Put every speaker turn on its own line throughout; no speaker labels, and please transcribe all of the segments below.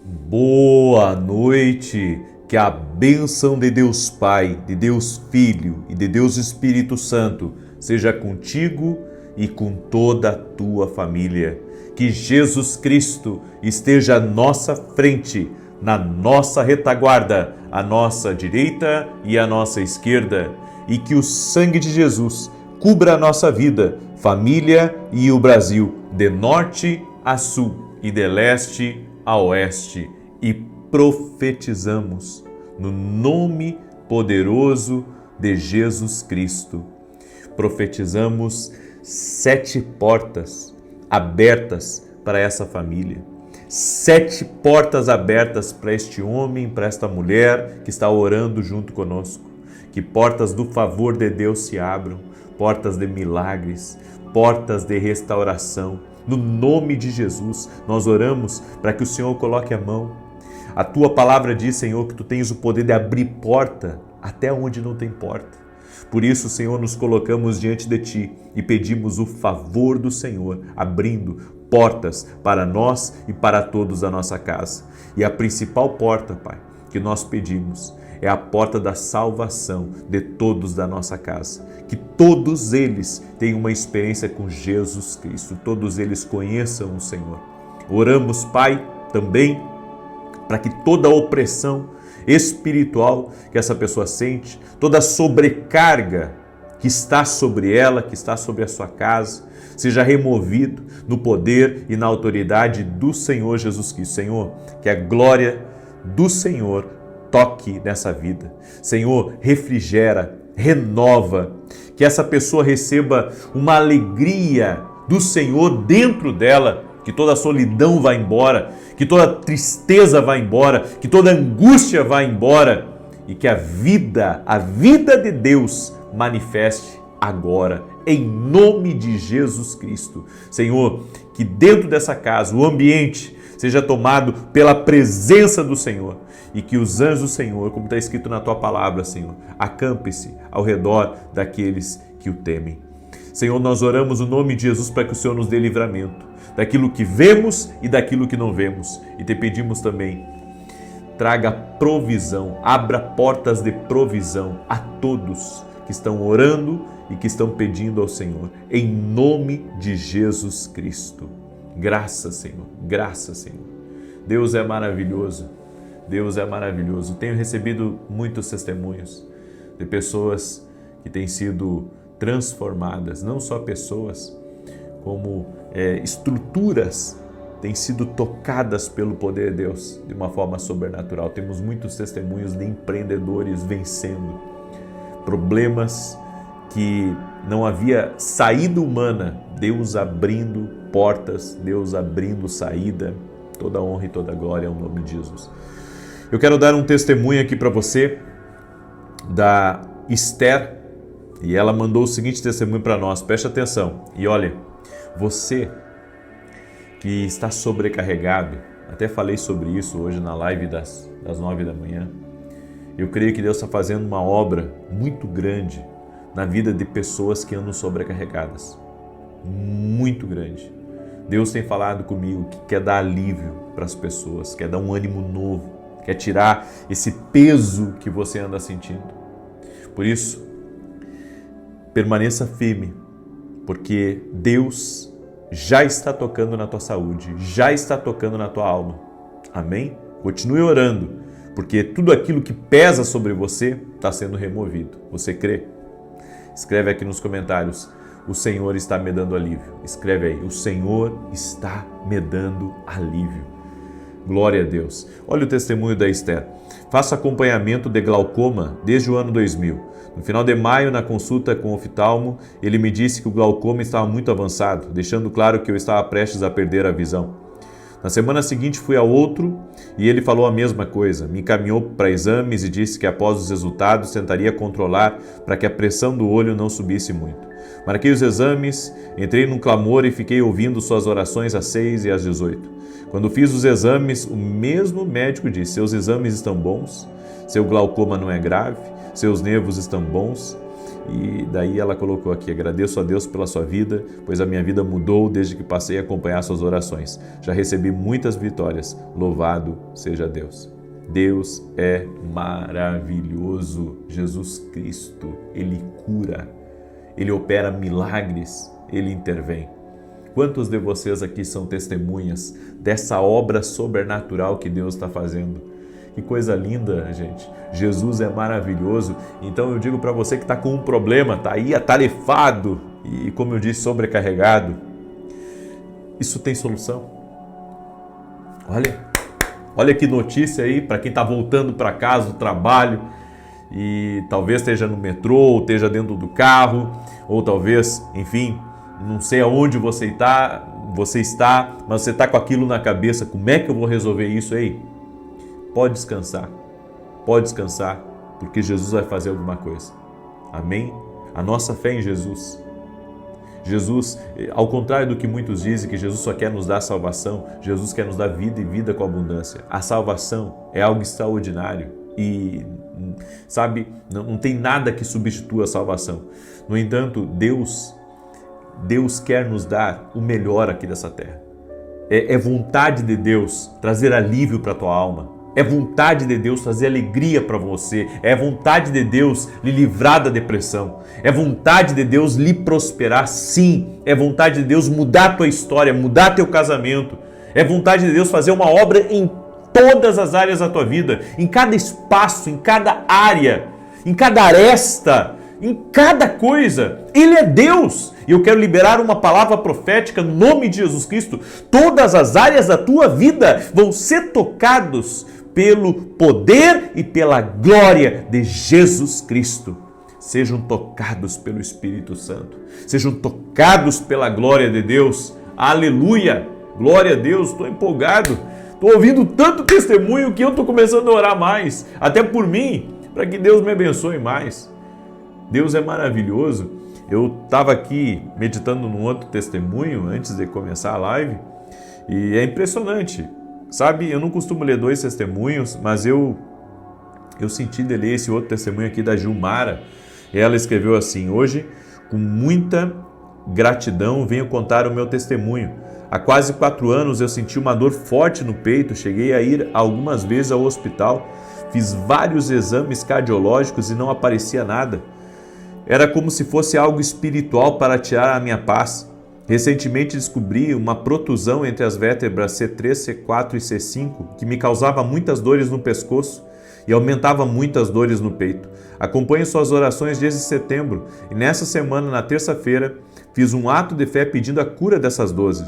Boa noite, que a bênção de Deus Pai, de Deus Filho e de Deus Espírito Santo seja contigo e com toda a tua família. Que Jesus Cristo esteja à nossa frente, na nossa retaguarda, à nossa direita e à nossa esquerda, e que o sangue de Jesus cubra a nossa vida, família e o Brasil, de norte a sul e de leste a oeste, e profetizamos no nome poderoso de Jesus Cristo. Profetizamos 7 portas abertas para essa família, 7 portas abertas para este homem, para esta mulher que está orando junto conosco. Que portas do favor de Deus se abram, portas de milagres, portas de restauração. No nome de Jesus, nós oramos para que o Senhor coloque a mão. A tua palavra diz, Senhor, que tu tens o poder de abrir porta até onde não tem porta. Por isso, Senhor, nos colocamos diante de ti e pedimos o favor do Senhor, abrindo portas para nós e para todos da nossa casa. E a principal porta, Pai, que nós pedimos é a porta da salvação de todos da nossa casa. Que todos eles tenham uma experiência com Jesus Cristo, todos eles conheçam o Senhor. Oramos, Pai, também para que toda a opressão espiritual que essa pessoa sente, toda a sobrecarga que está sobre ela, que está sobre a sua casa, seja removido no poder e na autoridade do Senhor Jesus Cristo. Senhor, que a glória do Senhor toque nessa vida. Senhor, refrigera, renova, que essa pessoa receba uma alegria do Senhor dentro dela, que toda a solidão vá embora, que toda a tristeza vá embora, que toda a angústia vá embora e que a vida de Deus manifeste agora, em nome de Jesus Cristo. Senhor, que dentro dessa casa o ambiente seja tomado pela presença do Senhor e que os anjos do Senhor, como está escrito na tua palavra, Senhor, acampe-se ao redor daqueles que o temem. Senhor, nós oramos no nome de Jesus para que o Senhor nos dê livramento daquilo que vemos e daquilo que não vemos. E te pedimos também, traga provisão, abra portas de provisão a todos que estão orando e que estão pedindo ao Senhor, em nome de Jesus Cristo. Graças, Senhor, graças, Senhor. Deus é maravilhoso, Deus é maravilhoso. Tenho recebido muitos testemunhos de pessoas que têm sido transformadas, não só pessoas, como estruturas têm sido tocadas pelo poder de Deus de uma forma sobrenatural. Temos muitos testemunhos de empreendedores vencendo problemas que não havia saída humana, Deus abrindo portas, Deus abrindo saída. Toda honra e toda glória ao nome de Jesus. Eu quero dar um testemunho aqui para você da Esther, e ela mandou o seguinte testemunho para nós, preste atenção. E olha, você que está sobrecarregado, até falei sobre isso hoje na live das 9 da manhã, eu creio que Deus está fazendo uma obra muito grande na vida de pessoas que andam sobrecarregadas, muito grande. Deus tem falado comigo que quer dar alívio para as pessoas, quer dar um ânimo novo, quer tirar esse peso que você anda sentindo. Por isso, permaneça firme, porque Deus já está tocando na tua saúde, já está tocando na tua alma. Amém? Continue orando, porque tudo aquilo que pesa sobre você está sendo removido. Você crê? Escreve aqui nos comentários, o Senhor está me dando alívio. Escreve aí, o Senhor está me dando alívio. Glória a Deus. Olha o testemunho da Esther. Faço acompanhamento de glaucoma desde o ano 2000. No final de maio, na consulta com o oftalmo, ele me disse que o glaucoma estava muito avançado, deixando claro que eu estava prestes a perder a visão. Na semana seguinte fui a outro e ele falou a mesma coisa. Me encaminhou para exames e disse que após os resultados tentaria controlar para que a pressão do olho não subisse muito. Marquei os exames, entrei num clamor e fiquei ouvindo suas orações às 6 e às 18. Quando fiz os exames, o mesmo médico disse: seus exames estão bons, seu glaucoma não é grave, seus nervos estão bons. E daí ela colocou aqui: agradeço a Deus pela sua vida, pois a minha vida mudou desde que passei a acompanhar suas orações. Já recebi muitas vitórias. Louvado seja Deus. Deus é maravilhoso. Jesus Cristo, Ele cura, Ele opera milagres, Ele intervém. Quantos de vocês aqui são testemunhas dessa obra sobrenatural que Deus está fazendo? Que coisa linda, gente. Jesus é maravilhoso. Então eu digo para você que está com um problema, está aí atarefado e, como eu disse, sobrecarregado, isso tem solução. Olha que notícia aí para quem está voltando para casa do trabalho e talvez esteja no metrô, ou esteja dentro do carro, ou talvez, enfim, não sei aonde você está, mas você está com aquilo na cabeça. Como é que eu vou resolver isso aí? Pode descansar, porque Jesus vai fazer alguma coisa. Amém? A nossa fé em Jesus. Jesus, ao contrário do que muitos dizem, que Jesus só quer nos dar salvação, Jesus quer nos dar vida e vida com abundância. A salvação é algo extraordinário e, sabe, não tem nada que substitua a salvação. No entanto, Deus quer nos dar o melhor aqui dessa terra. É vontade de Deus trazer alívio para a tua alma. É vontade de Deus trazer alegria para você. É vontade de Deus lhe livrar da depressão. É vontade de Deus lhe prosperar, sim. É vontade de Deus mudar a tua história, mudar teu casamento. É vontade de Deus fazer uma obra em todas as áreas da tua vida, em cada espaço, em cada área, em cada aresta, em cada coisa. Ele é Deus. E eu quero liberar uma palavra profética no nome de Jesus Cristo. Todas as áreas da tua vida vão ser tocados pelo poder e pela glória de Jesus Cristo. Sejam tocados pelo Espírito Santo. Sejam tocados pela glória de Deus. Aleluia! Glória a Deus, estou empolgado. Estou ouvindo tanto testemunho que eu estou começando a orar mais. Até por mim, para que Deus me abençoe mais. Deus é maravilhoso. Eu estava aqui meditando num outro testemunho antes de começar a live e é impressionante. Sabe, eu não costumo ler 2 testemunhos, mas eu senti de ler esse outro testemunho aqui da Gilmara. Ela escreveu assim: hoje, com muita gratidão, venho contar o meu testemunho. Há quase 4 anos eu senti uma dor forte no peito, cheguei a ir algumas vezes ao hospital, fiz vários exames cardiológicos e não aparecia nada. Era como se fosse algo espiritual para tirar a minha paz. Recentemente descobri uma protusão entre as vértebras C3, C4 e C5 que me causava muitas dores no pescoço e aumentava muitas dores no peito. Acompanho suas orações desde setembro e nessa semana, na terça-feira, fiz um ato de fé pedindo a cura dessas dores.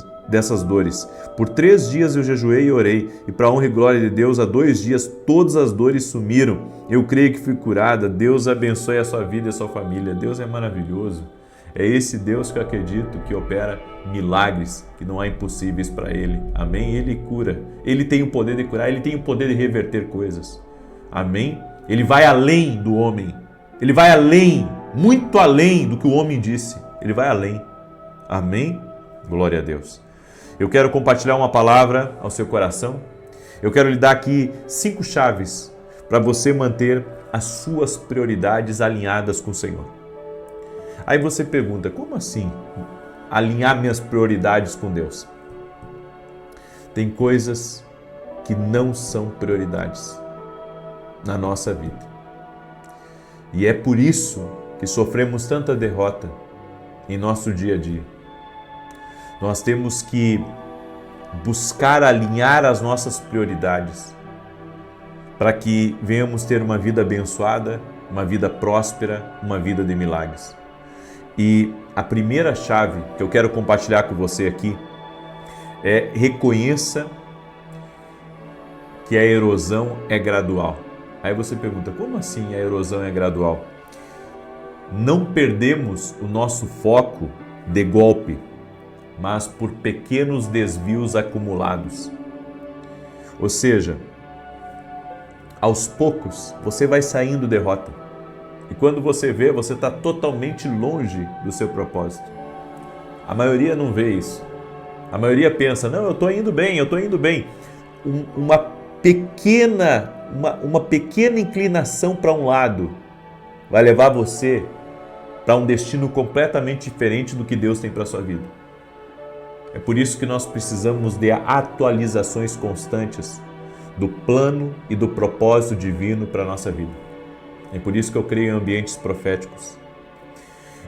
Por 3 dias eu jejuei e orei e, para a honra e glória de Deus, há 2 dias todas as dores sumiram. Eu creio que fui curada. Deus abençoe a sua vida e a sua família. Deus é maravilhoso. É esse Deus que eu acredito que opera milagres, que não há impossíveis para Ele. Amém? Ele cura. Ele tem o poder de curar, Ele tem o poder de reverter coisas. Amém? Ele vai além do homem. Ele vai além, muito além do que o homem disse. Ele vai além. Amém? Glória a Deus. Eu quero compartilhar uma palavra ao seu coração. Eu quero lhe dar aqui 5 chaves para você manter as suas prioridades alinhadas com o Senhor. Aí você pergunta: como assim alinhar minhas prioridades com Deus? Tem coisas que não são prioridades na nossa vida. E é por isso que sofremos tanta derrota em nosso dia a dia. Nós temos que buscar alinhar as nossas prioridades para que venhamos ter uma vida abençoada, uma vida próspera, uma vida de milagres. E a primeira chave que eu quero compartilhar com você aqui é: reconheça que a erosão é gradual. Aí você pergunta: como assim a erosão é gradual? Não perdemos o nosso foco de golpe, mas por pequenos desvios acumulados. Ou seja, aos poucos você vai saindo de rota. E quando você vê, você está totalmente longe do seu propósito. A maioria não vê isso. A maioria pensa: não, eu estou indo bem, Uma pequena inclinação para um lado vai levar você para um destino completamente diferente do que Deus tem para a sua vida. É por isso que nós precisamos de atualizações constantes do plano e do propósito divino para a nossa vida. É por isso que eu creio em ambientes proféticos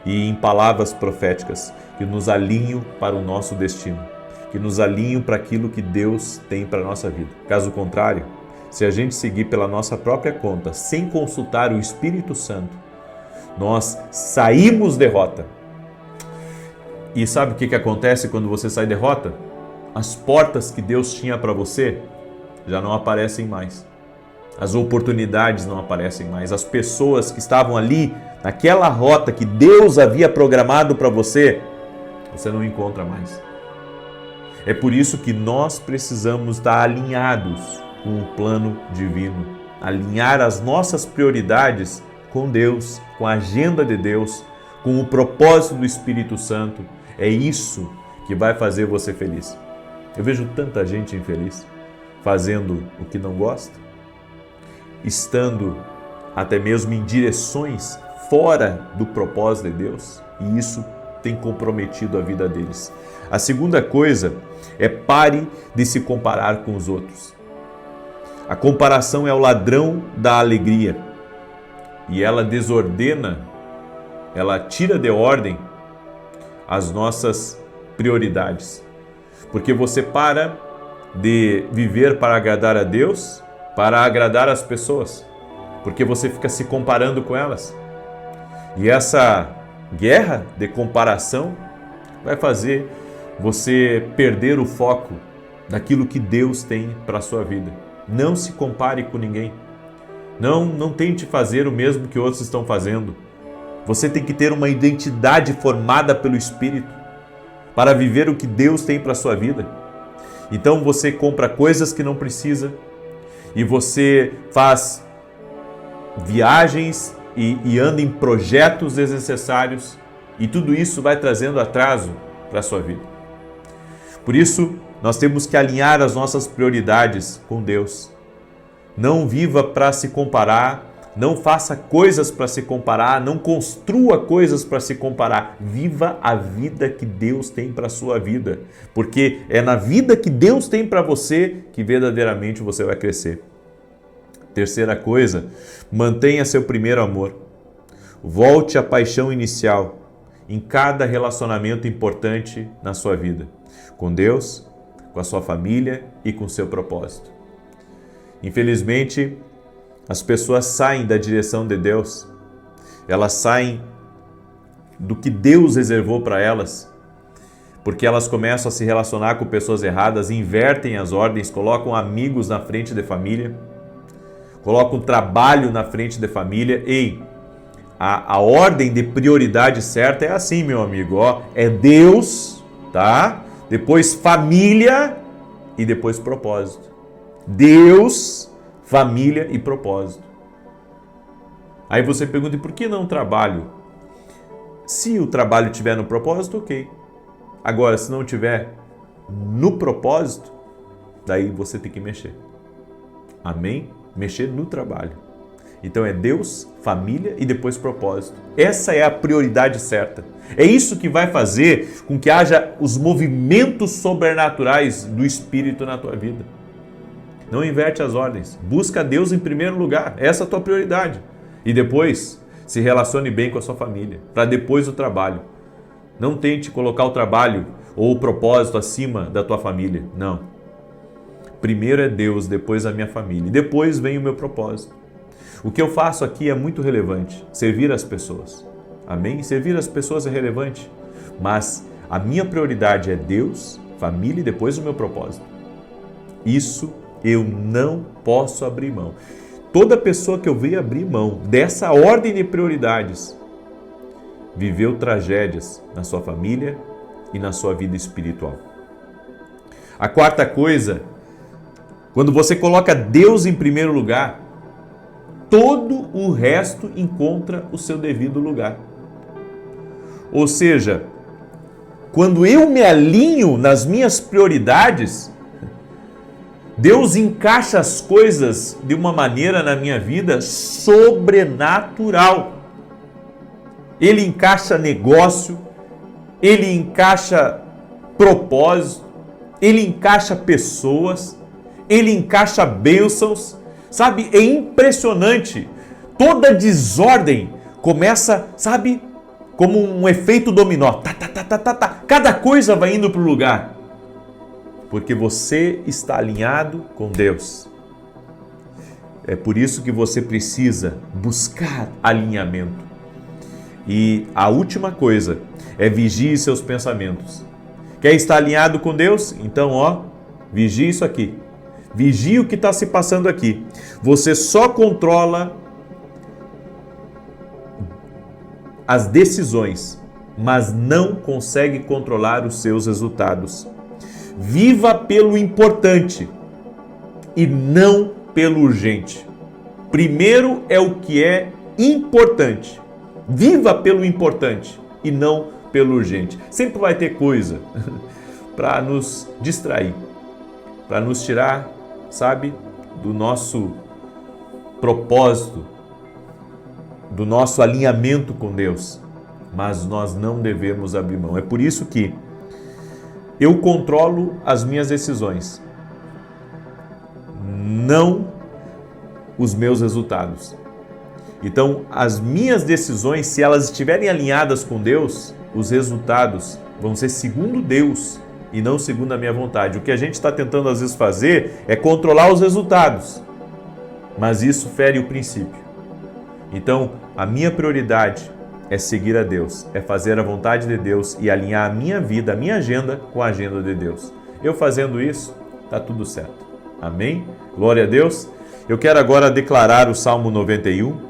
e em palavras proféticas que nos alinham para o nosso destino, que nos alinham para aquilo que Deus tem para a nossa vida. Caso contrário, se a gente seguir pela nossa própria conta, sem consultar o Espírito Santo, nós saímos derrota. E sabe o que acontece quando você sai derrota? As portas que Deus tinha para você já não aparecem mais. As oportunidades não aparecem mais. As pessoas que estavam ali, naquela rota que Deus havia programado para você, você não encontra mais. É por isso que nós precisamos estar alinhados com o plano divino, alinhar as nossas prioridades com Deus, com a agenda de Deus, com o propósito do Espírito Santo. É isso que vai fazer você feliz. Eu vejo tanta gente infeliz, fazendo o que não gosta, estando até mesmo em direções fora do propósito de Deus, e isso tem comprometido a vida deles. A segunda coisa é pare de se comparar com os outros. A comparação é o ladrão da alegria e ela desordena, ela tira de ordem as nossas prioridades. Porque você para de viver para agradar a Deus, para agradar as pessoas, porque você fica se comparando com elas. E essa guerra de comparação vai fazer você perder o foco daquilo que Deus tem para a sua vida. Não se compare com ninguém. Não tente fazer o mesmo que outros estão fazendo. Você tem que ter uma identidade formada pelo Espírito para viver o que Deus tem para a sua vida. Então você compra coisas que não precisa e você faz viagens e anda em projetos desnecessários e tudo isso vai trazendo atraso para a sua vida. Por isso, nós temos que alinhar as nossas prioridades com Deus. Não viva para se comparar, não faça coisas para se comparar, não construa coisas para se comparar. Viva a vida que Deus tem para a sua vida, porque é na vida que Deus tem para você que verdadeiramente você vai crescer. Terceira coisa, mantenha seu primeiro amor. Volte à paixão inicial em cada relacionamento importante na sua vida, com Deus, com a sua família e com o seu propósito. Infelizmente, as pessoas saem da direção de Deus, elas saem do que Deus reservou para elas, porque elas começam a se relacionar com pessoas erradas, invertem as ordens, colocam amigos na frente de família, colocam trabalho na frente de família. Ei, a ordem de prioridade certa é assim, meu amigo, ó, é Deus, tá? Depois família e depois propósito. Deus, família e propósito. Aí você pergunta, e por que não trabalho? Se o trabalho estiver no propósito, ok. Agora, se não estiver no propósito, daí você tem que mexer. Amém? Mexer no trabalho. Então é Deus, família e depois propósito. Essa é a prioridade certa. É isso que vai fazer com que haja os movimentos sobrenaturais do Espírito na tua vida. Não inverte as ordens. Busca Deus em primeiro lugar. Essa é a tua prioridade. E depois se relacione bem com a sua família. Para depois o trabalho. Não tente colocar o trabalho ou o propósito acima da tua família. Não. Primeiro é Deus, depois a minha família. E depois vem o meu propósito. O que eu faço aqui é muito relevante. Servir as pessoas. Amém? Servir as pessoas é relevante. Mas a minha prioridade é Deus, família e depois o meu propósito. Isso eu não posso abrir mão. Toda pessoa que eu vejo abrir mão dessa ordem de prioridades viveu tragédias na sua família e na sua vida espiritual. A quarta coisa, quando você coloca Deus em primeiro lugar, todo o resto encontra o seu devido lugar. Ou seja, quando eu me alinho nas minhas prioridades, Deus encaixa as coisas de uma maneira na minha vida sobrenatural. ele encaixa negócio, ele encaixa propósito, ele encaixa pessoas, ele encaixa bênçãos, sabe? É impressionante. Toda desordem começa, sabe, como um efeito dominó. Tá, tá, tá, tá, tá, tá. Cada coisa vai indo para o lugar. Porque você está alinhado com Deus. É por isso que você precisa buscar alinhamento. E a última coisa é vigie seus pensamentos. Quer estar alinhado com Deus? Então, vigie isso aqui. Vigie o que está se passando aqui. Você só controla as decisões, mas não consegue controlar os seus resultados. Viva pelo importante e não pelo urgente. Primeiro é o que é importante. Viva pelo importante e não pelo urgente. Sempre vai ter coisa para nos distrair, para nos tirar, sabe, do nosso propósito, do nosso alinhamento com Deus. Mas nós não devemos abrir mão. É por isso que eu controlo as minhas decisões, não os meus resultados. Então, as minhas decisões, se elas estiverem alinhadas com Deus, os resultados vão ser segundo Deus e não segundo a minha vontade. O que a gente está tentando às vezes fazer é controlar os resultados, mas isso fere o princípio. Então, a minha prioridade é seguir a Deus, é fazer a vontade de Deus e alinhar a minha vida, a minha agenda com a agenda de Deus. Eu fazendo isso, está tudo certo. Amém? Glória a Deus. Eu quero agora declarar o Salmo 91.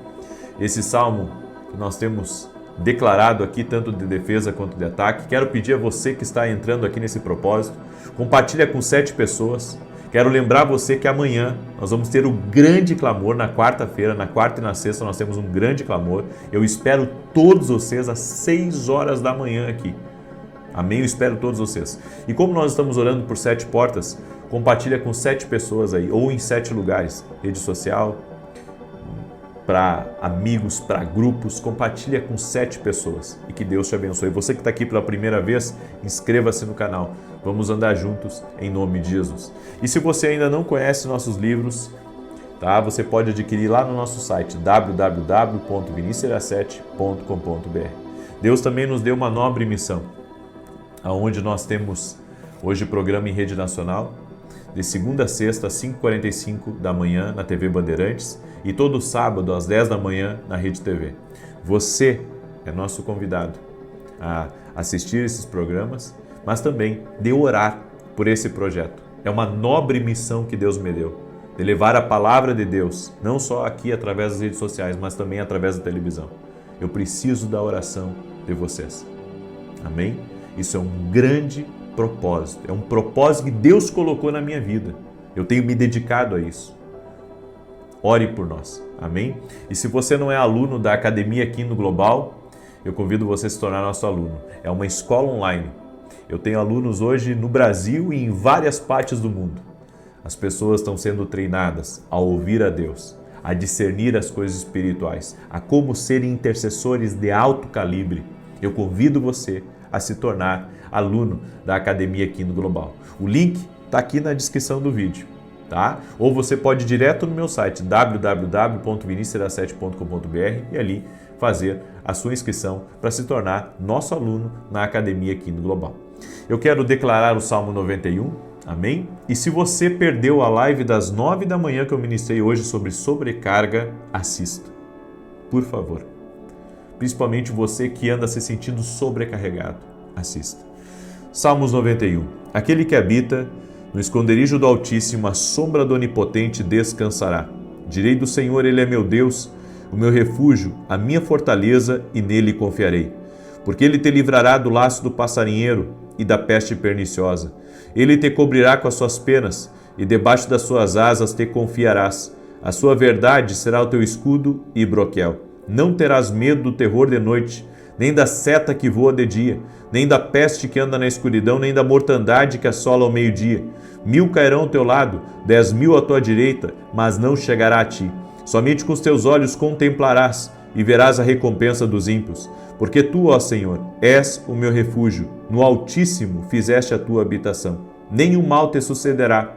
Esse salmo que nós temos declarado aqui, tanto de defesa quanto de ataque. Quero pedir a você que está entrando aqui nesse propósito, compartilha com 7 pessoas. Quero lembrar você que amanhã nós vamos ter o grande clamor na quarta-feira, na quarta e na sexta nós temos um grande clamor. Eu espero todos vocês às 6 horas da manhã aqui. Amém? Eu espero todos vocês. E como nós estamos orando por 7 portas, compartilha com 7 pessoas aí, ou em 7 lugares, rede social, para amigos, para grupos, compartilha com 7 pessoas e que Deus te abençoe. Você que está aqui pela primeira vez, inscreva-se no canal. Vamos andar juntos em nome de Jesus. E se você ainda não conhece nossos livros, tá? Você pode adquirir lá no nosso site www.vinicius7.com.br. Deus também nos deu uma nobre missão, aonde nós temos hoje programa em rede nacional, de segunda a sexta, às 5h45 da manhã, na TV Bandeirantes, e todo sábado, às 10 da manhã, na Rede TV. Você é nosso convidado a assistir esses programas, mas também de orar por esse projeto. É uma nobre missão que Deus me deu, de levar a palavra de Deus, não só aqui através das redes sociais, mas também através da televisão. Eu preciso da oração de vocês. Amém? Isso é um grande propósito, é um propósito que Deus colocou na minha vida. Eu tenho me dedicado a isso. Ore por nós, amém? E se você não é aluno da Academia Quino Global, eu convido você a se tornar nosso aluno. É uma escola online. Eu tenho alunos hoje no Brasil e em várias partes do mundo. As pessoas estão sendo treinadas a ouvir a Deus, a discernir as coisas espirituais, a como serem intercessores de alto calibre. Eu convido você a se tornar aluno da Academia Quino Global. O link está aqui na descrição do vídeo, tá? Ou você pode ir direto no meu site www.vinicius7.com.br e ali fazer a sua inscrição para se tornar nosso aluno na Academia Quino Global. Eu quero declarar o Salmo 91, amém? E se você perdeu a live das 9 da manhã que eu ministrei hoje sobre sobrecarga, assista, por favor. Principalmente você que anda se sentindo sobrecarregado, assista. Salmos 91. Aquele que habita no esconderijo do Altíssimo, a sombra do Onipotente descansará. Direi do Senhor, Ele é meu Deus, o meu refúgio, a minha fortaleza, e nele confiarei. Porque Ele te livrará do laço do passarinheiro e da peste perniciosa. Ele te cobrirá com as suas penas, e debaixo das suas asas te confiarás. A sua verdade será o teu escudo e broquel. Não terás medo do terror de noite, nem da seta que voa de dia, nem da peste que anda na escuridão, nem da mortandade que assola ao meio-dia. 1000 cairão ao teu lado, 10.000 à tua direita, mas não chegará a ti. Somente com os teus olhos contemplarás e verás a recompensa dos ímpios. Porque tu, ó Senhor, és o meu refúgio, no Altíssimo fizeste a tua habitação. Nenhum mal te sucederá,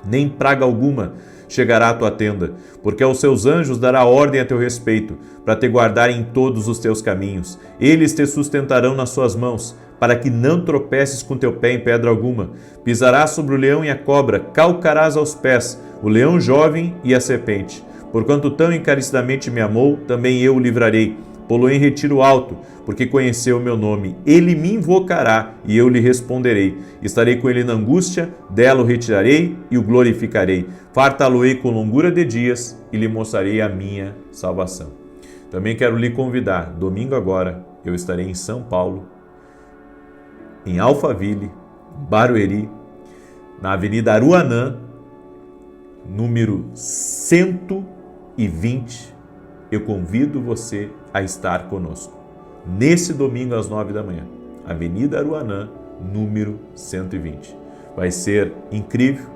nem praga alguma chegará à tua tenda, porque aos seus anjos dará ordem a teu respeito, para te guardarem em todos os teus caminhos. Eles te sustentarão nas suas mãos, para que não tropeces com teu pé em pedra alguma. Pisarás sobre o leão e a cobra, calcarás aos pés o leão jovem e a serpente. Porquanto tão encarecidamente me amou, também eu o livrarei. Pô-lo em retiro alto, porque conheceu o meu nome. Ele me invocará e eu lhe responderei. Estarei com ele na angústia, dela o retirarei e o glorificarei. Fartá-lo-ei com longura de dias e lhe mostrarei a minha salvação. Também quero lhe convidar, domingo agora, eu estarei em São Paulo, em Alphaville, Barueri, na Avenida Aruanã, número 120. Eu convido você a estar conosco. Nesse domingo às 9 da manhã, Avenida Aruanã, número 120. Vai ser incrível,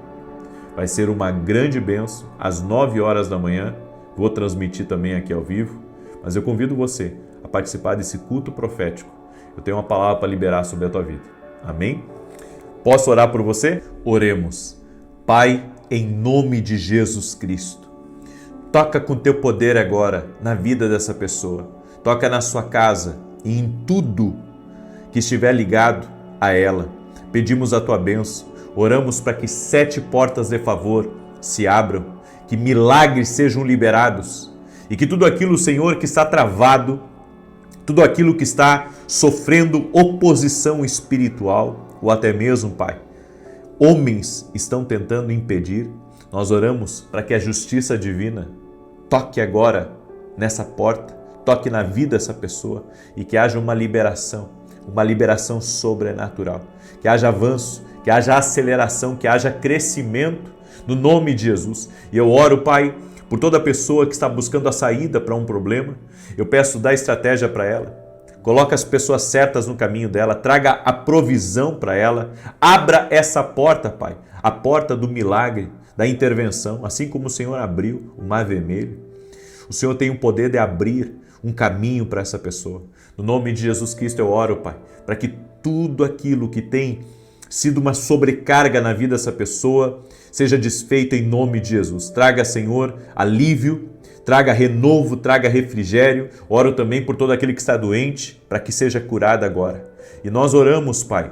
vai ser uma grande bênção, às 9 horas da manhã. Vou transmitir também aqui ao vivo, mas eu convido você a participar desse culto profético. Eu tenho uma palavra para liberar sobre a tua vida. Amém? Posso orar por você? Oremos. Pai, em nome de Jesus Cristo, toca com teu poder agora na vida dessa pessoa. Toca na sua casa e em tudo que estiver ligado a ela. Pedimos a tua bênção. Oramos para que 7 portas de favor se abram, que milagres sejam liberados e que tudo aquilo, Senhor, que está travado, tudo aquilo que está sofrendo oposição espiritual, ou até mesmo, Pai, homens estão tentando impedir, nós oramos para que a justiça divina toque agora nessa porta, toque na vida dessa pessoa e que haja uma liberação sobrenatural, que haja avanço, que haja aceleração, que haja crescimento no nome de Jesus. E eu oro, Pai, por toda pessoa que está buscando a saída para um problema. Eu peço, dá estratégia para ela, coloca as pessoas certas no caminho dela, traga a provisão para ela, abra essa porta, Pai, a porta do milagre, da intervenção, assim como o Senhor abriu o Mar Vermelho. O Senhor tem o poder de abrir um caminho para essa pessoa. No nome de Jesus Cristo eu oro, Pai, para que tudo aquilo que tem sido uma sobrecarga na vida dessa pessoa seja desfeito em nome de Jesus. Traga, Senhor, alívio, traga renovo, traga refrigério. Oro também por todo aquele que está doente, para que seja curado agora. E nós oramos, Pai,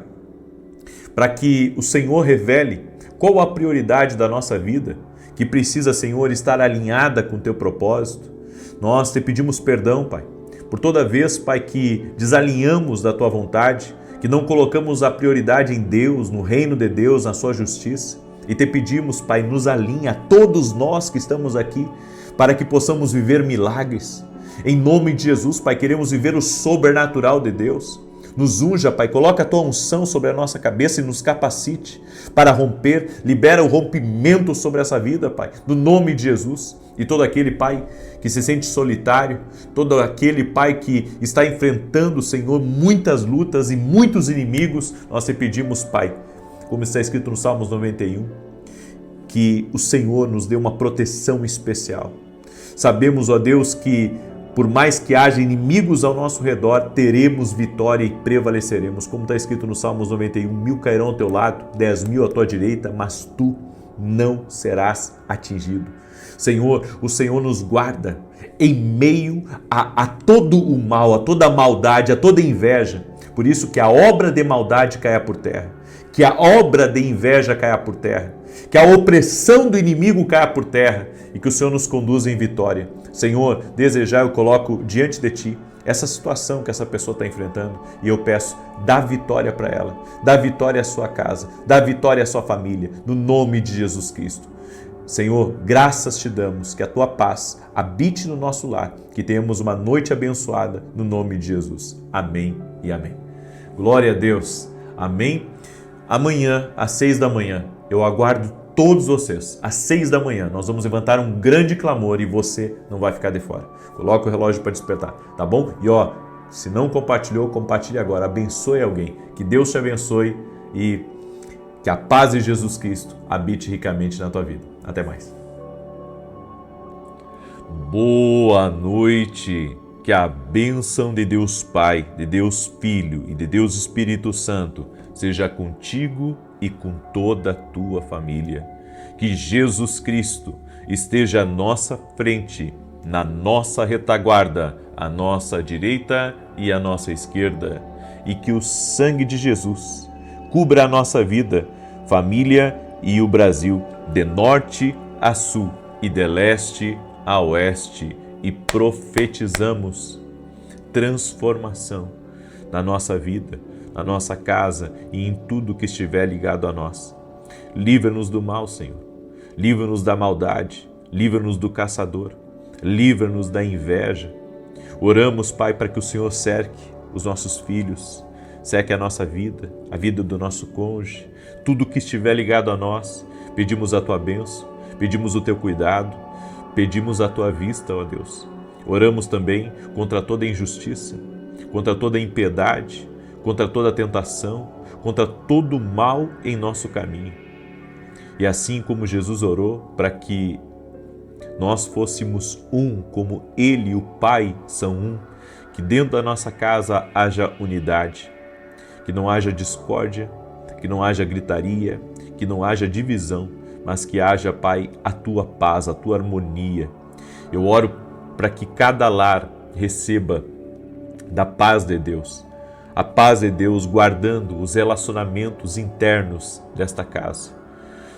para que o Senhor revele qual a prioridade da nossa vida, que precisa, Senhor, estar alinhada com o teu propósito. Nós te pedimos perdão, Pai, por toda vez, Pai, que desalinhamos da tua vontade, que não colocamos a prioridade em Deus, no reino de Deus, na sua justiça. E te pedimos, Pai, nos alinha, todos nós que estamos aqui, para que possamos viver milagres. Em nome de Jesus, Pai, queremos viver o sobrenatural de Deus. Nos unja, Pai, coloca a tua unção sobre a nossa cabeça e nos capacite para romper, libera o rompimento sobre essa vida, Pai, no nome de Jesus. E todo aquele, Pai, que se sente solitário, todo aquele, Pai, que está enfrentando, Senhor, muitas lutas e muitos inimigos, nós te pedimos, Pai, como está escrito no Salmos 91, que o Senhor nos dê uma proteção especial. Sabemos, ó Deus, que por mais que haja inimigos ao nosso redor, teremos vitória e prevaleceremos. Como está escrito no Salmos 91, 1000 cairão ao teu lado, 10.000 à tua direita, mas tu não serás atingido. Senhor, o Senhor nos guarda em meio a todo o mal, a toda a maldade, a toda a inveja. Por isso que a obra de maldade caia por terra, que a obra de inveja caia por terra, que a opressão do inimigo caia por terra e que o Senhor nos conduza em vitória. Senhor, desejar eu coloco diante de Ti essa situação que essa pessoa está enfrentando e eu peço, dá vitória para ela, dá vitória à sua casa, dá vitória à sua família, no nome de Jesus Cristo. Senhor, graças te damos, que a Tua paz habite no nosso lar, que tenhamos uma noite abençoada, no nome de Jesus. Amém e amém. Glória a Deus. Amém. Amanhã, às 6 da manhã, eu aguardo todos vocês. Às 6 da manhã, nós vamos levantar um grande clamor e você não vai ficar de fora. Coloca o relógio para despertar, tá bom? E ó, se não compartilhou, compartilhe agora. Abençoe alguém. Que Deus te abençoe e que a paz de Jesus Cristo habite ricamente na tua vida. Até mais. Boa noite. Que a bênção de Deus Pai, de Deus Filho e de Deus Espírito Santo seja contigo e com toda a tua família. Que Jesus Cristo esteja à nossa frente, na nossa retaguarda, à nossa direita e à nossa esquerda. E que o sangue de Jesus cubra a nossa vida, família e o Brasil, de norte a sul e de leste a oeste. E profetizamos transformação na nossa vida, na nossa casa e em tudo que estiver ligado a nós. Livra-nos do mal, Senhor. Livra-nos da maldade. Livra-nos do caçador. Livra-nos da inveja. Oramos, Pai, para que o Senhor cerque os nossos filhos, cerque a nossa vida, a vida do nosso cônjuge, tudo que estiver ligado a nós. Pedimos a Tua bênção, pedimos o Teu cuidado, pedimos a Tua vista, ó Deus. Oramos também contra toda injustiça, contra toda impiedade, contra toda tentação, contra todo mal em nosso caminho. E assim como Jesus orou para que nós fôssemos um, como Ele e o Pai são um, que dentro da nossa casa haja unidade, que não haja discórdia, que não haja gritaria, que não haja divisão, mas que haja, Pai, a Tua paz, a Tua harmonia. Eu oro para que cada lar receba da paz de Deus, a paz de Deus guardando os relacionamentos internos desta casa.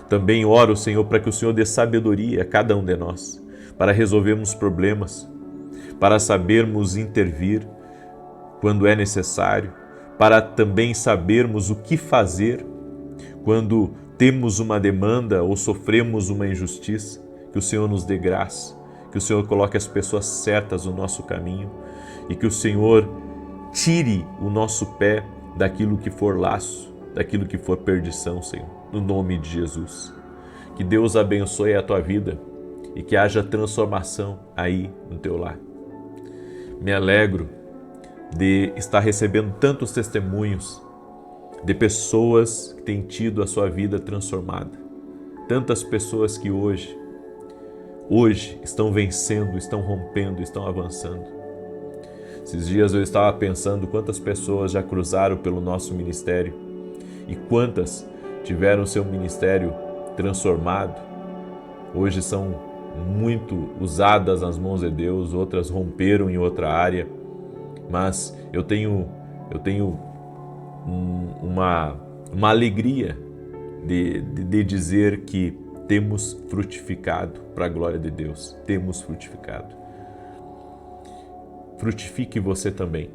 Também oro, Senhor, para que o Senhor dê sabedoria a cada um de nós, para resolvermos problemas, para sabermos intervir quando é necessário, para também sabermos o que fazer quando temos uma demanda ou sofremos uma injustiça. Que o Senhor nos dê graça, que o Senhor coloque as pessoas certas no nosso caminho e que o Senhor tire o nosso pé daquilo que for laço, daquilo que for perdição, Senhor, no nome de Jesus. Que Deus abençoe a tua vida e que haja transformação aí no teu lar. Me alegro de estar recebendo tantos testemunhos de pessoas que têm tido a sua vida transformada. Tantas pessoas que hoje estão vencendo, estão rompendo, estão avançando. Esses dias eu estava pensando quantas pessoas já cruzaram pelo nosso ministério e quantas tiveram seu ministério transformado. Hoje são muito usadas nas mãos de Deus, outras romperam em outra área, mas eu tenho uma alegria de dizer que temos frutificado para a glória de Deus. Temos frutificado. Frutifique você também.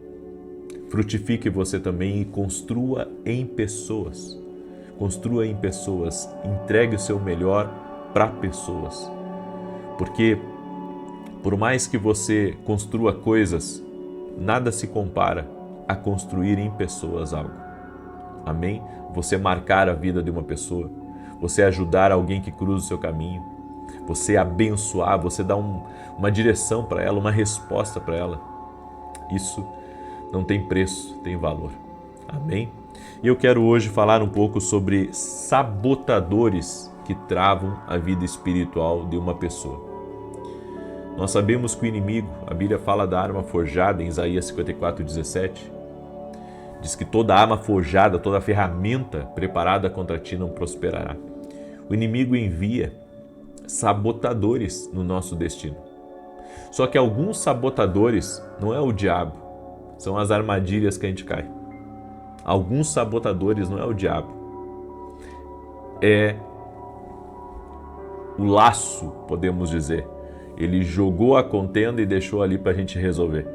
Frutifique você também e construa em pessoas. Construa em pessoas. Entregue o seu melhor para pessoas. Porque por mais que você construa coisas, nada se compara a construir em pessoas algo. Amém? Você marcar a vida de uma pessoa, você ajudar alguém que cruza o seu caminho, você abençoar, você dar uma direção para ela, uma resposta para ela. Isso não tem preço, tem valor. Amém? E eu quero hoje falar um pouco sobre sabotadores que travam a vida espiritual de uma pessoa. Nós sabemos que o inimigo, a Bíblia fala da arma forjada em Isaías 54:17, diz que toda arma forjada, toda ferramenta preparada contra ti não prosperará. O inimigo envia sabotadores no nosso destino. Só que alguns sabotadores não é o diabo, são as armadilhas que a gente cai. Alguns sabotadores não é o diabo, é o laço, podemos dizer. Ele jogou a contenda e deixou ali para a gente resolver.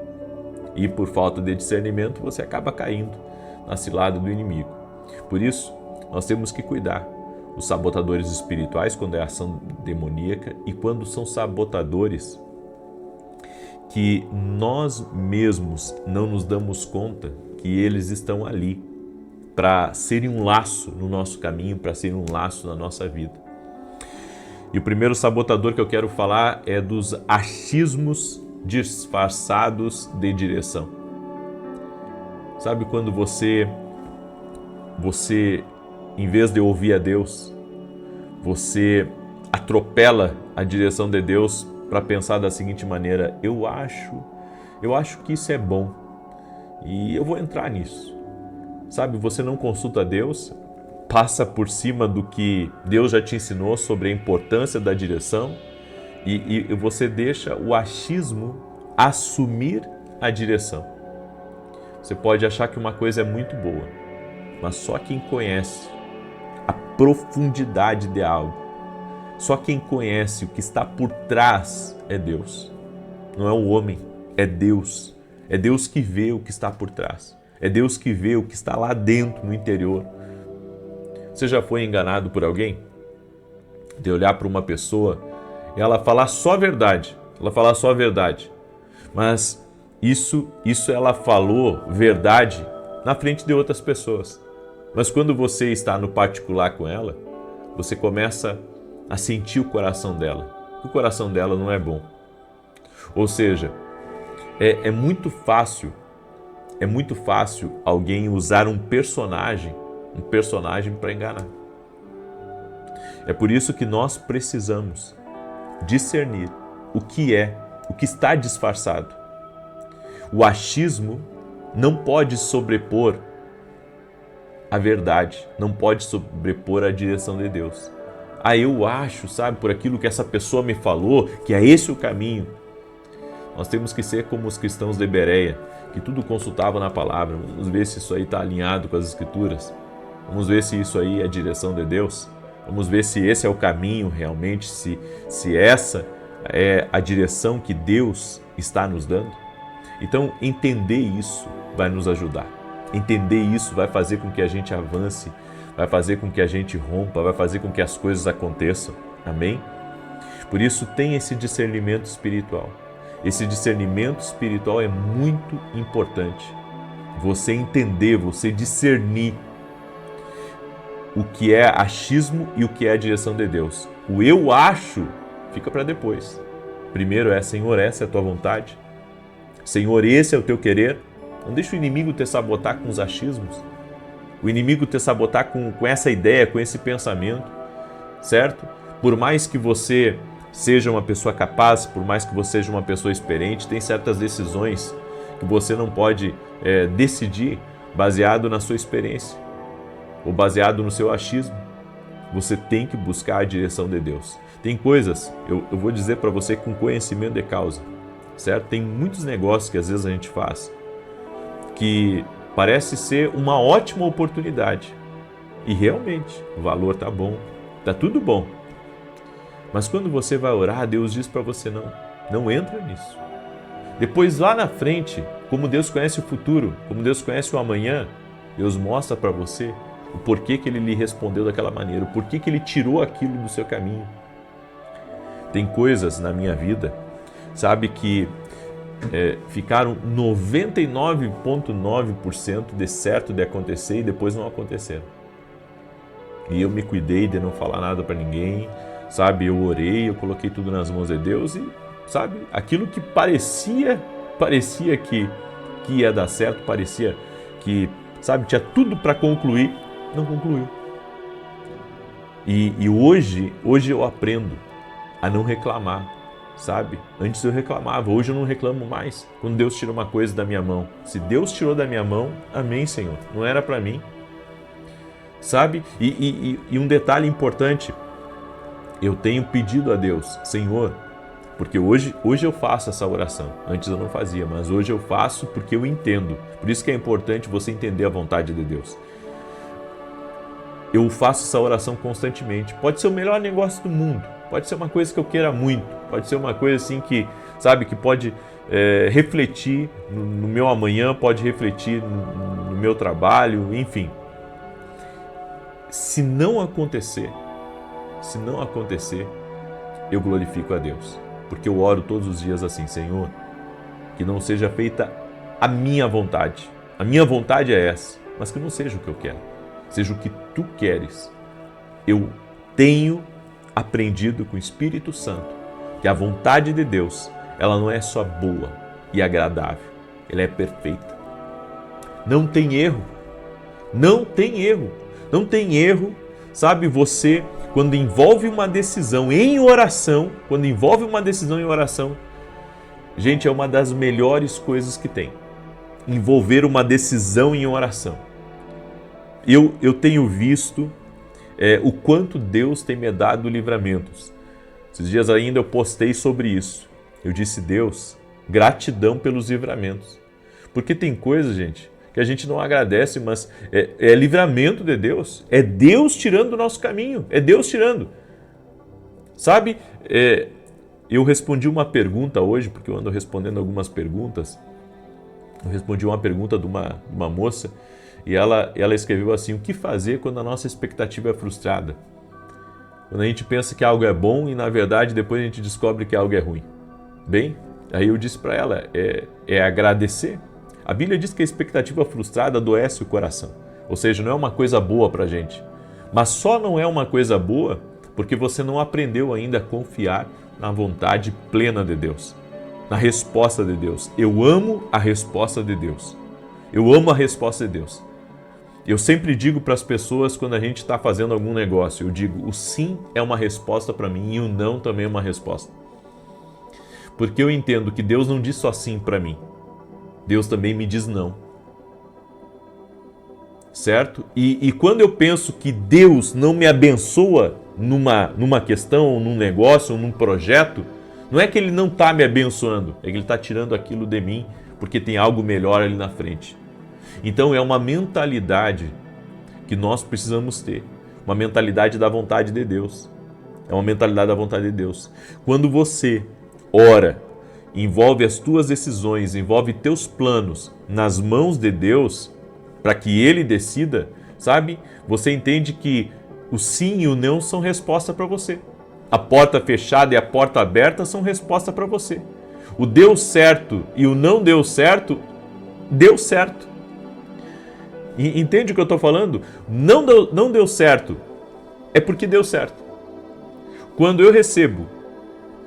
E por falta de discernimento, você acaba caindo na cilada do inimigo. Por isso, nós temos que cuidar. Os sabotadores espirituais, quando é ação demoníaca, e quando são sabotadores que nós mesmos não nos damos conta que eles estão ali para serem um laço no nosso caminho, para serem um laço na nossa vida. E o primeiro sabotador que eu quero falar é dos achismos disfarçados de direção. Sabe quando você em vez de ouvir a Deus, você atropela a direção de Deus para pensar da seguinte maneira: eu acho que isso é bom e eu vou entrar nisso. Sabe, você não consulta Deus, passa por cima do que Deus já te ensinou sobre a importância da direção e você deixa o achismo assumir a direção. Você pode achar que uma coisa é muito boa, mas só quem conhece a profundidade de algo, só quem conhece o que está por trás é Deus. Não é o homem, é Deus. É Deus que vê o que está por trás. É Deus que vê o que está lá dentro, no interior. Você já foi enganado por alguém? De olhar para uma pessoa e ela falar só a verdade. Ela falar só a verdade. Mas isso ela falou verdade na frente de outras pessoas. Mas quando você está no particular com ela, você começa a sentir o coração dela. O coração dela não é bom. Ou seja, é muito fácil alguém usar um personagem para enganar. É por isso que nós precisamos discernir o que está disfarçado. O achismo não pode sobrepor a verdade, não pode sobrepor a direção de Deus. Eu acho, sabe, por aquilo que essa pessoa me falou, que é esse o caminho. Nós temos que ser como os cristãos de Bereia, que tudo consultavam na palavra. Vamos ver se isso aí está alinhado com as Escrituras. Vamos ver se isso aí é a direção de Deus. Vamos ver se esse é o caminho realmente, se essa é a direção que Deus está nos dando. Então, entender isso vai nos ajudar. Entender isso vai fazer com que a gente avance, vai fazer com que a gente rompa, vai fazer com que as coisas aconteçam. Amém? Por isso, tem esse discernimento espiritual. Esse discernimento espiritual é muito importante. Você entender, você discernir o que é achismo e o que é a direção de Deus. O eu acho fica para depois. Primeiro Senhor, essa é a tua vontade. Senhor, esse é o teu querer. Não deixa o inimigo te sabotar com os achismos. O inimigo te sabotar com essa ideia, com esse pensamento, certo? Por mais que você seja uma pessoa capaz, por mais que você seja uma pessoa experiente, tem certas decisões que você não pode decidir baseado na sua experiência ou baseado no seu achismo. Você tem que buscar a direção de Deus. Tem coisas, eu vou dizer para você com conhecimento de causa, certo? Tem muitos negócios que às vezes a gente faz que parece ser uma ótima oportunidade e realmente o valor tá bom, tá tudo bom. Mas quando você vai orar, Deus diz para você não entra nisso. Depois lá na frente, como Deus conhece o futuro, como Deus conhece o amanhã, Deus mostra para você o porquê que Ele lhe respondeu daquela maneira, o porquê que Ele tirou aquilo do seu caminho. Tem coisas na minha vida, sabe, que ficaram 99,9% de certo de acontecer e depois não aconteceram. E eu me cuidei de não falar nada para ninguém, sabe, eu orei, eu coloquei tudo nas mãos de Deus e, sabe, aquilo que parecia que ia dar certo, parecia que, sabe, tinha tudo para concluir, não concluiu. E hoje eu aprendo a não reclamar, sabe? Antes eu reclamava, hoje eu não reclamo mais. Quando Deus tira uma coisa da minha mão, se Deus tirou da minha mão, amém, Senhor, não era para mim, sabe? E um detalhe importante, eu tenho pedido a Deus, Senhor, porque hoje eu faço essa oração, antes eu não fazia, mas hoje eu faço porque eu entendo. Por isso que é importante você entender a vontade de Deus. Eu faço essa oração constantemente. Pode ser o melhor negócio do mundo, pode ser uma coisa que eu queira muito, pode ser uma coisa assim que, sabe, que pode refletir no meu amanhã, pode refletir no meu trabalho, enfim. Se não acontecer, eu glorifico a Deus, porque eu oro todos os dias assim, Senhor, que não seja feita a minha vontade. A minha vontade é essa, mas que não seja o que eu quero, seja o que tu queres. Eu tenho aprendido com o Espírito Santo que a vontade de Deus, ela não é só boa e agradável, ela é perfeita. Não tem erro, sabe, você quando envolve uma decisão em oração, gente, é uma das melhores coisas que tem. Envolver uma decisão em oração. Eu tenho visto o quanto Deus tem me dado livramentos. Esses dias ainda eu postei sobre isso. Eu disse, Deus, gratidão pelos livramentos. Porque tem coisas, gente, que a gente não agradece, mas é livramento de Deus. É Deus tirando do nosso caminho. É Deus tirando. Sabe, eu respondi uma pergunta hoje, porque eu ando respondendo algumas perguntas. Eu respondi uma pergunta de uma moça e ela escreveu assim, o que fazer quando a nossa expectativa é frustrada? Quando a gente pensa que algo é bom e na verdade depois a gente descobre que algo é ruim. Bem, aí eu disse para ela, é agradecer. A Bíblia diz que a expectativa frustrada adoece o coração. Ou seja, não é uma coisa boa para a gente. Mas só não é uma coisa boa porque você não aprendeu ainda a confiar na vontade plena de Deus. Na resposta de Deus. Eu amo a resposta de Deus. Eu amo a resposta de Deus. Eu sempre digo para as pessoas quando a gente está fazendo algum negócio, eu digo, o sim é uma resposta para mim e o não também é uma resposta. Porque eu entendo que Deus não diz só sim para mim. Deus também me diz não. Certo? E quando eu penso que Deus não me abençoa numa questão, ou num negócio, ou num projeto, não é que Ele não está me abençoando, é que Ele está tirando aquilo de mim, porque tem algo melhor ali na frente. Então é uma mentalidade que nós precisamos ter, uma mentalidade da vontade de Deus. É uma mentalidade da vontade de Deus. Quando você ora, envolve as tuas decisões, envolve teus planos nas mãos de Deus, para que Ele decida, sabe? Você entende que o sim e o não são resposta para você. A porta fechada e a porta aberta são resposta para você. O deu certo e o não deu certo, deu certo. Entende o que eu estou falando? Não deu certo, é porque deu certo. Quando eu recebo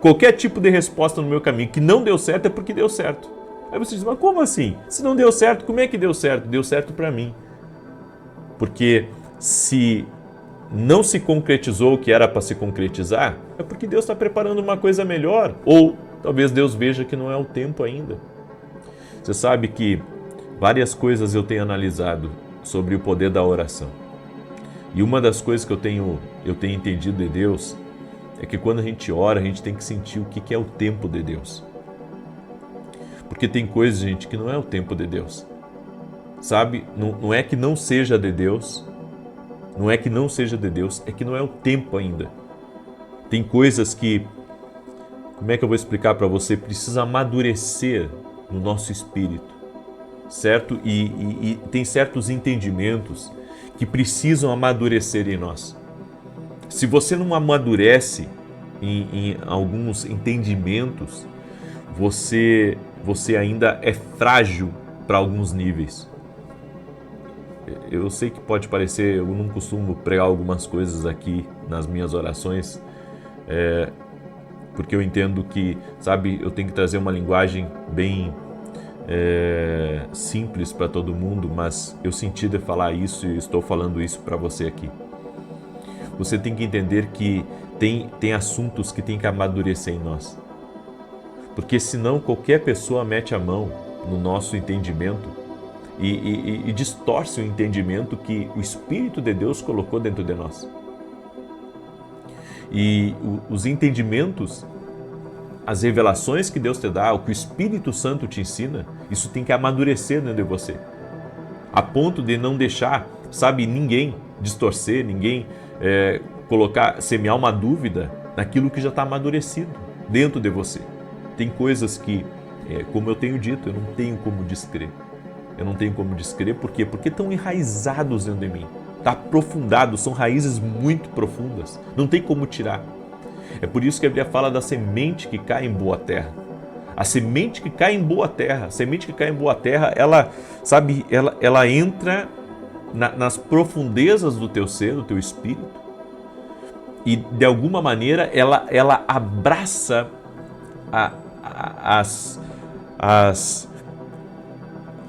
qualquer tipo de resposta no meu caminho que não deu certo, é porque deu certo. Aí você diz, mas como assim? Se não deu certo, como é que deu certo? Deu certo para mim. Porque se não se concretizou o que era para se concretizar, é porque Deus está preparando uma coisa melhor. Ou talvez Deus veja que não é o tempo ainda. Você sabe que várias coisas eu tenho analisado sobre o poder da oração. E uma das coisas que eu tenho entendido de Deus é que quando a gente ora, a gente tem que sentir o que é o tempo de Deus. Porque tem coisas, gente, que não é o tempo de Deus. Sabe? Não é que não seja de Deus, não é que não seja de Deus, é que não é o tempo ainda. Tem coisas que, como é que eu vou explicar para você? Precisa amadurecer no nosso espírito. Certo? E tem certos entendimentos que precisam amadurecer em nós. Se você não amadurece em alguns entendimentos, você ainda é frágil para alguns níveis. Eu sei que pode parecer, eu não costumo pregar algumas coisas aqui nas minhas orações, porque eu entendo que, sabe, eu tenho que trazer uma linguagem bem simples para todo mundo, mas eu senti de falar isso e estou falando isso para você aqui. Você tem que entender que tem assuntos que tem que amadurecer em nós, porque senão qualquer pessoa mete a mão no nosso entendimento e distorce o entendimento que o Espírito de Deus colocou dentro de nós. E os entendimentos, as revelações que Deus te dá, o que o Espírito Santo te ensina, isso tem que amadurecer dentro de você, a ponto de não deixar, sabe, ninguém distorcer, ninguém semear uma dúvida naquilo que já está amadurecido dentro de você. Tem coisas que, como eu tenho dito, eu não tenho como descrever. Eu não tenho como descrever, por quê? Porque estão enraizados dentro de mim, está aprofundado, são raízes muito profundas, não tem como tirar. É por isso que a Bíblia fala da semente que cai em boa terra. A semente que cai em boa terra, ela entra nas profundezas do teu ser, do teu espírito, e de alguma maneira ela abraça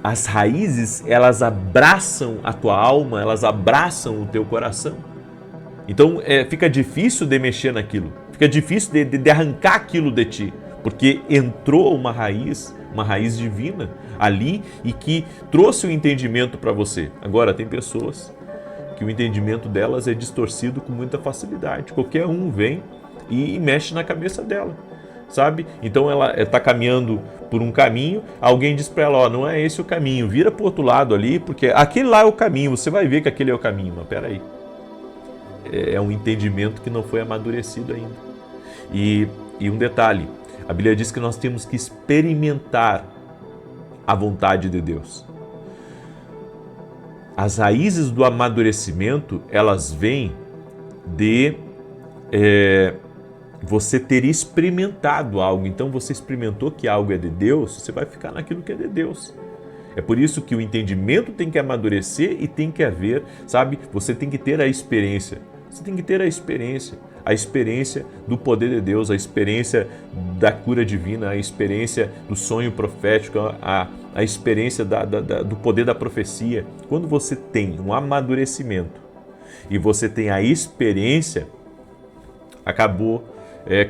as raízes, elas abraçam a tua alma, elas abraçam o teu coração. Então fica difícil de mexer naquilo, fica difícil de arrancar aquilo de ti, porque entrou uma raiz divina ali e que trouxe o entendimento para você. Agora, tem pessoas que o entendimento delas é distorcido com muita facilidade. Qualquer um vem e mexe na cabeça dela, sabe? Então ela está caminhando por um caminho, alguém diz para ela, ó, não é esse o caminho, vira para o outro lado ali, porque aquele lá é o caminho, você vai ver que aquele é o caminho. Mas peraí, é um entendimento que não foi amadurecido ainda. E um detalhe, a Bíblia diz que nós temos que experimentar a vontade de Deus. As raízes do amadurecimento, elas vêm de você ter experimentado algo. Então você experimentou que algo é de Deus, você vai ficar naquilo que é de Deus. É por isso que o entendimento tem que amadurecer e tem que haver, sabe? Você tem que ter a experiência. Você tem que ter a experiência do poder de Deus, a experiência da cura divina, a experiência do sonho profético, a experiência do poder da profecia. Quando você tem um amadurecimento e você tem a experiência, acabou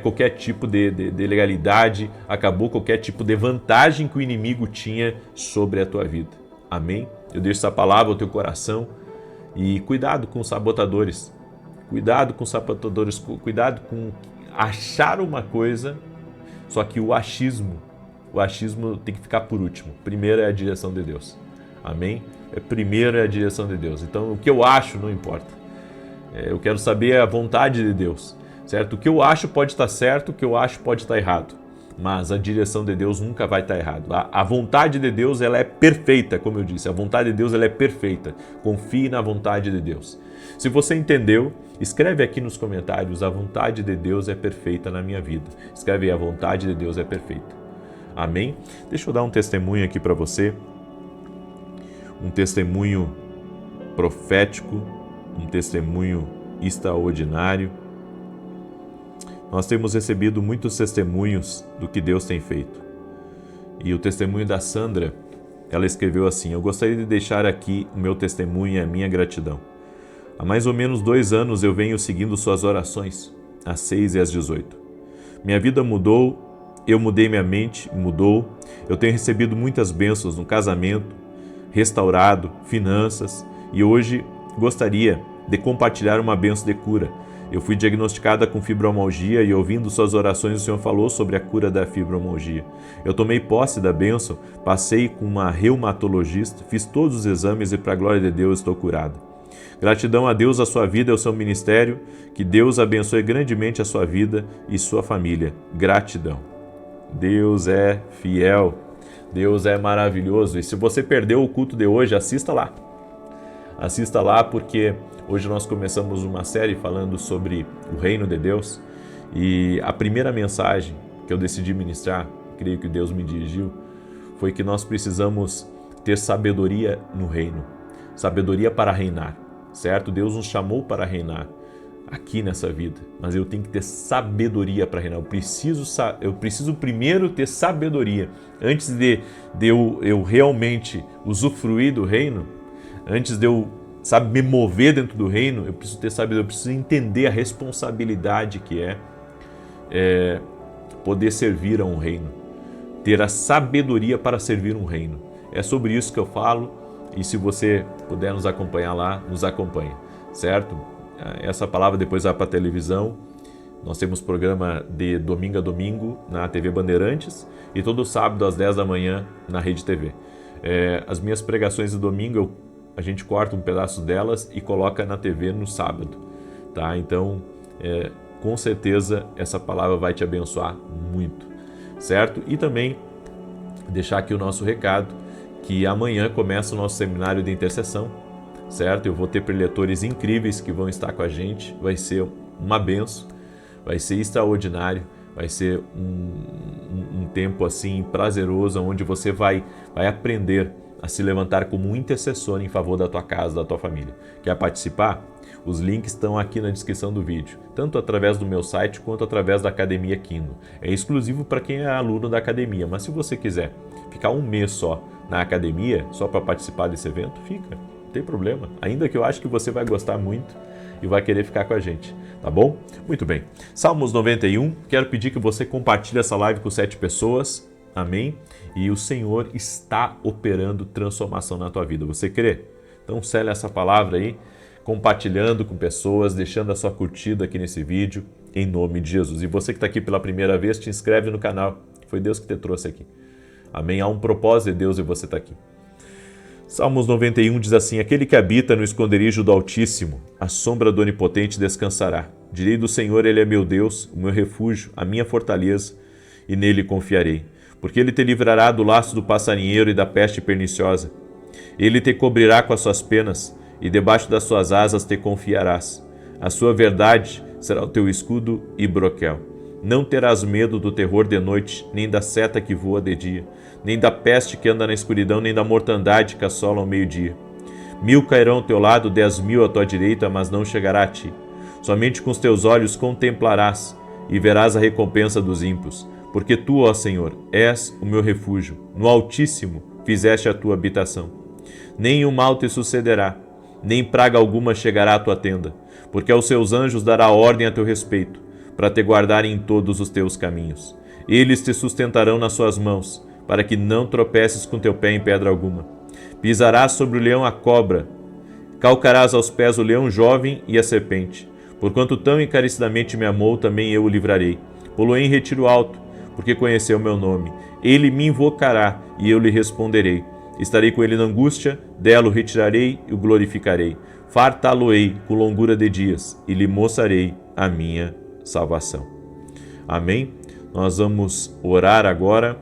qualquer tipo de legalidade, acabou qualquer tipo de vantagem que o inimigo tinha sobre a tua vida. Amém? Eu deixo essa palavra ao teu coração e cuidado com os sabotadores. Cuidado com os sabotadores, cuidado com achar uma coisa, só que o achismo tem que ficar por último. Primeiro é a direção de Deus. Amém? Primeiro é a direção de Deus. Então o que eu acho não importa. Eu quero saber a vontade de Deus. Certo? O que eu acho pode estar certo, o que eu acho pode estar errado. Mas a direção de Deus nunca vai estar errado. A vontade de Deus, ela é perfeita, como eu disse. A vontade de Deus, ela é perfeita. Confie na vontade de Deus. Se você entendeu, escreve aqui nos comentários: a vontade de Deus é perfeita na minha vida. Escreve aí: a vontade de Deus é perfeita. Amém? Deixa eu dar um testemunho aqui para você. Um testemunho profético, um testemunho extraordinário. Nós temos recebido muitos testemunhos do que Deus tem feito. E o testemunho da Sandra, ela escreveu assim: eu gostaria de deixar aqui o meu testemunho e a minha gratidão. Há mais ou menos 2 anos eu venho seguindo suas orações, às 6 e às 18. Minha vida mudou, eu mudei minha mente, mudou. Eu tenho recebido muitas bênçãos no casamento, restaurado, finanças, e hoje gostaria de compartilhar uma bênção de cura. Eu fui diagnosticada com fibromialgia e ouvindo suas orações o Senhor falou sobre a cura da fibromialgia. Eu tomei posse da bênção, passei com uma reumatologista, fiz todos os exames e para a glória de Deus estou curado. Gratidão a Deus, a sua vida e ao seu ministério, que Deus abençoe grandemente a sua vida e sua família. Gratidão. Deus é fiel, Deus é maravilhoso. E se você perdeu o culto de hoje, assista lá. Assista lá porque hoje nós começamos uma série falando sobre o reino de Deus e a primeira mensagem que eu decidi ministrar, creio que Deus me dirigiu, foi que nós precisamos ter sabedoria no reino, sabedoria para reinar, certo? Deus nos chamou para reinar aqui nessa vida, mas eu tenho que ter sabedoria para reinar. Eu preciso primeiro ter sabedoria antes de eu realmente usufruir do reino. Antes de eu, me mover dentro do reino, eu preciso ter sabedoria, eu preciso entender a responsabilidade que é poder servir a um reino, ter a sabedoria para servir um reino. É sobre isso que eu falo e se você puder nos acompanhar lá, nos acompanha, certo? Essa palavra depois vai para a televisão. Nós temos programa de domingo a domingo na TV Bandeirantes e todo sábado às 10 da manhã na Rede TV. As minhas pregações de domingo a gente corta um pedaço delas e coloca na TV no sábado, tá? Então, com certeza, essa palavra vai te abençoar muito, certo? E também deixar aqui o nosso recado, que amanhã começa o nosso seminário de intercessão, certo? Eu vou ter preletores incríveis que vão estar com a gente, vai ser uma benção, vai ser extraordinário, vai ser um tempo assim prazeroso, onde você vai aprender a se levantar como um intercessor em favor da tua casa, da tua família. Quer participar? Os links estão aqui na descrição do vídeo, tanto através do meu site quanto através da Academia Kindle. É exclusivo para quem é aluno da academia, mas se você quiser ficar 1 mês só na academia, só para participar desse evento, fica, não tem problema. Ainda que eu acho que você vai gostar muito, e vai querer ficar com a gente, tá bom? Muito bem. Salmos 91, quero pedir que você compartilhe essa live com 7 pessoas, amém? E o Senhor está operando transformação na tua vida, você crê? Então sele essa palavra aí, compartilhando com pessoas, deixando a sua curtida aqui nesse vídeo, em nome de Jesus. E você que está aqui pela primeira vez, te inscreve no canal, foi Deus que te trouxe aqui. Amém? Há um propósito de Deus e você está aqui. Salmos 91 diz assim: aquele que habita no esconderijo do Altíssimo, a sombra do Onipotente descansará. Direi do Senhor, Ele é meu Deus, o meu refúgio, a minha fortaleza, e nele confiarei. Porque Ele te livrará do laço do passarinheiro e da peste perniciosa. Ele te cobrirá com as suas penas, e debaixo das suas asas te confiarás. A sua verdade será o teu escudo e broquel. Não terás medo do terror de noite, nem da seta que voa de dia, nem da peste que anda na escuridão, nem da mortandade que assola ao meio-dia. 1000 cairão ao teu lado, 10.000 à tua direita, mas não chegará a ti. Somente com os teus olhos contemplarás e verás a recompensa dos ímpios. Porque tu, ó Senhor, és o meu refúgio. No Altíssimo fizeste a tua habitação. Nem o mal te sucederá, nem praga alguma chegará à tua tenda, porque aos seus anjos dará ordem a teu respeito, para te guardarem em todos os teus caminhos. Eles te sustentarão nas suas mãos, para que não tropeces com teu pé em pedra alguma. Pisarás sobre o leão a cobra, calcarás aos pés o leão jovem e a serpente. Porquanto tão encarecidamente me amou, também eu o livrarei. Pô-lo-ei em retiro alto, porque conheceu o meu nome. Ele me invocará, e eu lhe responderei. Estarei com ele na angústia, dela o retirarei e o glorificarei. Fartá-lo-ei com longura de dias, e lhe mostrarei a minha salvação. Amém? Nós vamos orar agora.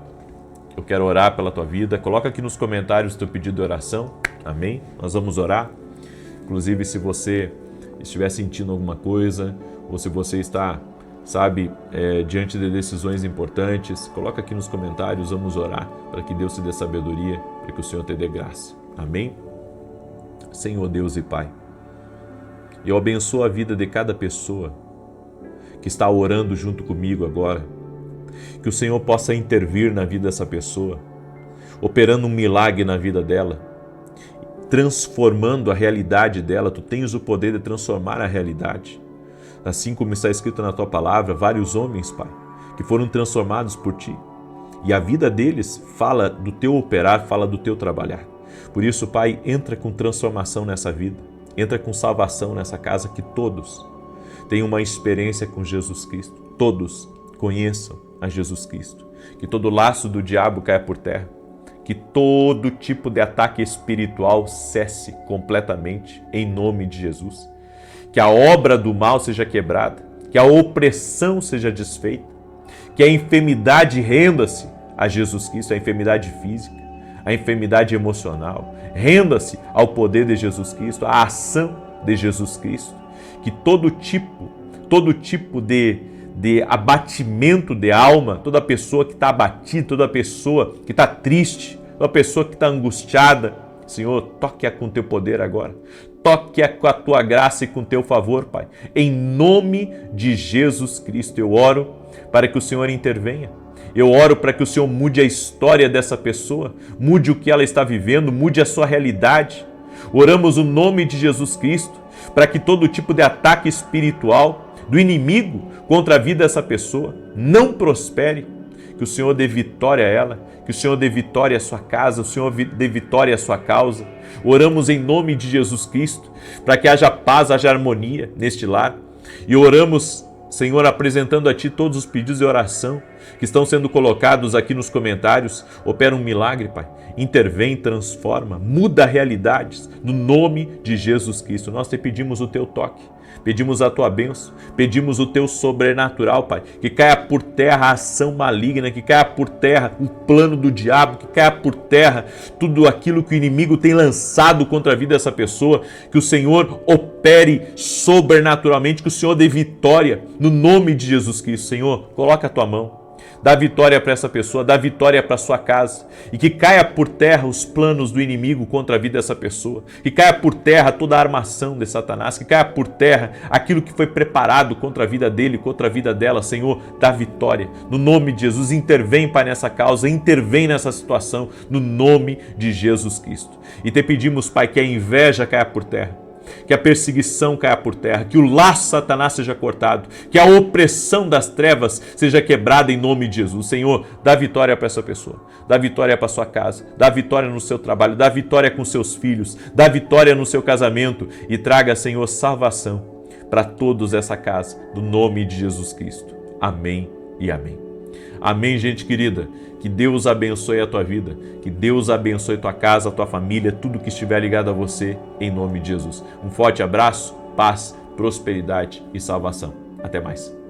Eu quero orar pela tua vida. Coloca aqui nos comentários o teu pedido de oração. Amém? Nós vamos orar. Inclusive, se você estiver sentindo alguma coisa, ou se você está, diante de decisões importantes, coloca aqui nos comentários, vamos orar para que Deus te dê sabedoria, para que o Senhor te dê graça. Amém? Senhor Deus e Pai, eu abençoo a vida de cada pessoa que está orando junto comigo agora, que o Senhor possa intervir na vida dessa pessoa, operando um milagre na vida dela, transformando a realidade dela. Tu tens o poder de transformar a realidade. Assim como está escrito na Tua Palavra, vários homens, Pai, que foram transformados por Ti. E a vida deles fala do Teu operar, fala do Teu trabalhar. Por isso, Pai, entra com transformação nessa vida, entra com salvação nessa casa, que todos tenham uma experiência com Jesus Cristo, todos conheçam a Jesus Cristo, que todo laço do diabo caia por terra, que todo tipo de ataque espiritual cesse completamente, em nome de Jesus, que a obra do mal seja quebrada, que a opressão seja desfeita, que a enfermidade renda-se a Jesus Cristo, a enfermidade física, a enfermidade emocional, renda-se ao poder de Jesus Cristo, à ação de Jesus Cristo, que todo tipo de abatimento de alma, toda pessoa que está abatida, toda pessoa que está triste, toda pessoa que está angustiada, Senhor, toque-a com teu poder agora, toque-a com a tua graça e com teu favor, Pai. Em nome de Jesus Cristo eu oro para que o Senhor intervenha. Eu oro para que o Senhor mude a história dessa pessoa, mude o que ela está vivendo, mude a sua realidade. Oramos o nome de Jesus Cristo para que todo tipo de ataque espiritual do inimigo contra a vida dessa pessoa não prospere, que o Senhor dê vitória a ela, que o Senhor dê vitória à sua casa, o Senhor dê vitória à sua causa. Oramos em nome de Jesus Cristo para que haja paz, haja harmonia neste lar. E oramos, Senhor, apresentando a Ti todos os pedidos de oração que estão sendo colocados aqui nos comentários. Opera um milagre, Pai. Intervém, transforma, muda realidades. No nome de Jesus Cristo, nós te pedimos o Teu toque. Pedimos a Tua bênção, pedimos o Teu sobrenatural, Pai, que caia por terra a ação maligna, que caia por terra o plano do diabo, que caia por terra tudo aquilo que o inimigo tem lançado contra a vida dessa pessoa, que o Senhor opere sobrenaturalmente, que o Senhor dê vitória, no nome de Jesus Cristo. Senhor, coloca a Tua mão. Dá vitória para essa pessoa, dá vitória para sua casa, e que caia por terra os planos do inimigo contra a vida dessa pessoa, que caia por terra toda a armação de Satanás, que caia por terra aquilo que foi preparado contra a vida dele, contra a vida dela. Senhor, dá vitória, no nome de Jesus. Intervém, Pai, nessa causa, intervém nessa situação, no nome de Jesus Cristo. E te pedimos, Pai, que a inveja caia por terra, que a perseguição caia por terra, que o laço de Satanás seja cortado, que a opressão das trevas seja quebrada em nome de Jesus. Senhor, dá vitória para essa pessoa, dá vitória para sua casa, dá vitória no seu trabalho, dá vitória com seus filhos, dá vitória no seu casamento e traga, Senhor, salvação para todos essa casa, no nome de Jesus Cristo. Amém e amém. Amém, gente querida. Que Deus abençoe a tua vida, que Deus abençoe tua casa, a tua família, tudo que estiver ligado a você, em nome de Jesus. Um forte abraço, paz, prosperidade e salvação. Até mais.